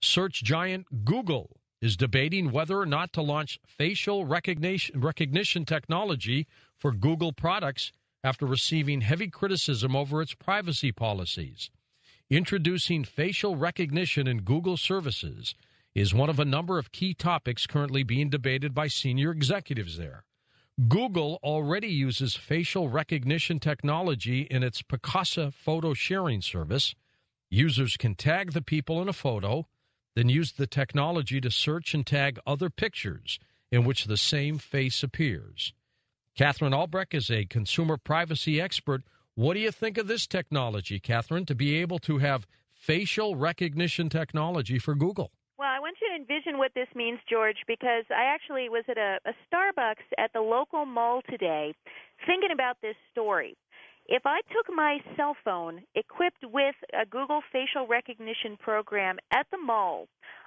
Search giant Google is debating whether or not to launch facial recognition technology for Google products after receiving heavy criticism over its privacy policies. Introducing facial recognition in Google services is one of a number of key topics currently being debated by senior executives there. Google already uses facial recognition technology in its Picasa photo sharing service. Users can tag the people in a photo, then use the technology to search and tag other pictures in which the same face appears. Catherine Albrecht is a consumer privacy expert. What do you think of this technology, Catherine, to be able to have facial recognition technology for Google? Well, I want you to envision what this means, George, because I actually was at a Starbucks at the local mall today thinking about this story. If I took my cell phone equipped with a Google facial recognition program at the mall,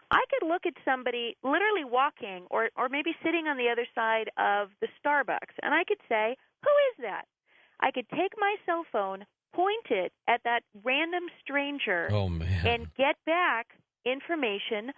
I could look at somebody literally walking or maybe sitting on the other side of the Starbucks, and I could say, who is that? I could take my cell phone, point it at that random stranger, and get back information,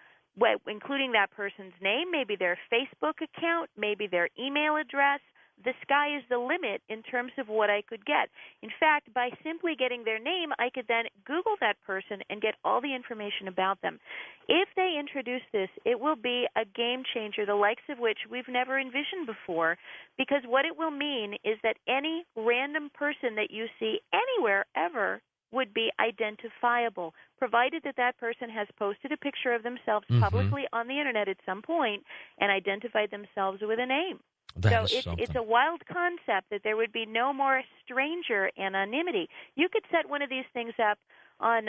including that person's name, maybe their Facebook account, maybe their email address. The sky is the limit in terms of what I could get. In fact, by simply getting their name, I could then Google that person and get all the information about them. If they introduce this, it will be a game changer, the likes of which we've never envisioned before, because what it will mean is that any random person that you see anywhere ever would be identifiable, provided that that person has posted a picture of themselves publicly on the Internet at some point and identified themselves with a name. So it's a wild concept that there would be no more stranger anonymity. You could set one of these things up on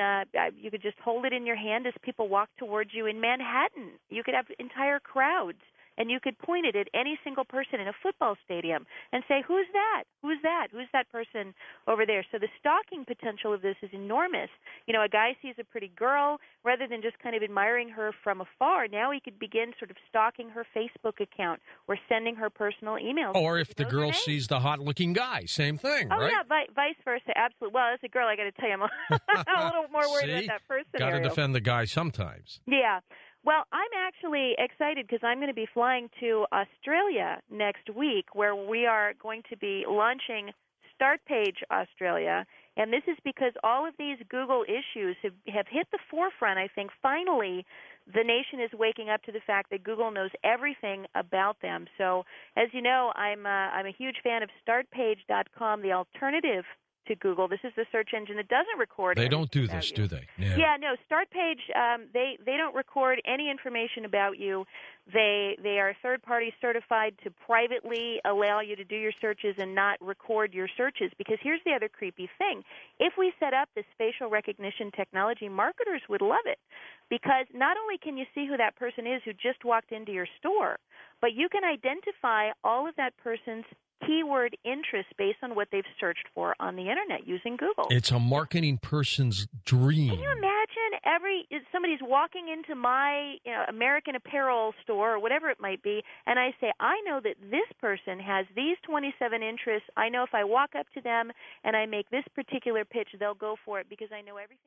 you could just hold it in your hand as people walk towards you in Manhattan. You could have entire crowds, and you could point it at any single person in a football stadium and say, who's that? Who's that? Who's that person over there? So the stalking potential of this is enormous. You know, a guy sees a pretty girl, rather than just kind of admiring her from afar, now he could begin sort of stalking her Facebook account or sending her personal emails. Or if the girl sees the hot-looking guy, same thing, right? Oh, yeah, vice versa, absolutely. Well, as a girl, I got to tell you, I'm a little more worried about that first scenario. Got to defend the guy sometimes. Yeah. Well, I'm actually excited because I'm going to be flying to Australia next week, where we are going to be launching StartPage Australia. And this is because all of these Google issues have hit the forefront. I think finally the nation is waking up to the fact that Google knows everything about them. So, as you know, I'm a huge fan of StartPage.com, the alternative to Google. This is the search engine that doesn't record. They don't do this, do they? Yeah, no. StartPage, they don't record any information about you. They are third-party certified to privately allow you to do your searches and not record your searches. Because here's the other creepy thing: if we set up this facial recognition technology, marketers would love it, because not only can you see who that person is who just walked into your store, but you can identify all of that person's keyword interest based on what they've searched for on the Internet using Google. It's a marketing person's dream. Can you imagine somebody's walking into my American Apparel store or whatever it might be, and I say, I know that this person has these 27 interests. I know if I walk up to them and I make this particular pitch, they'll go for it because I know everything.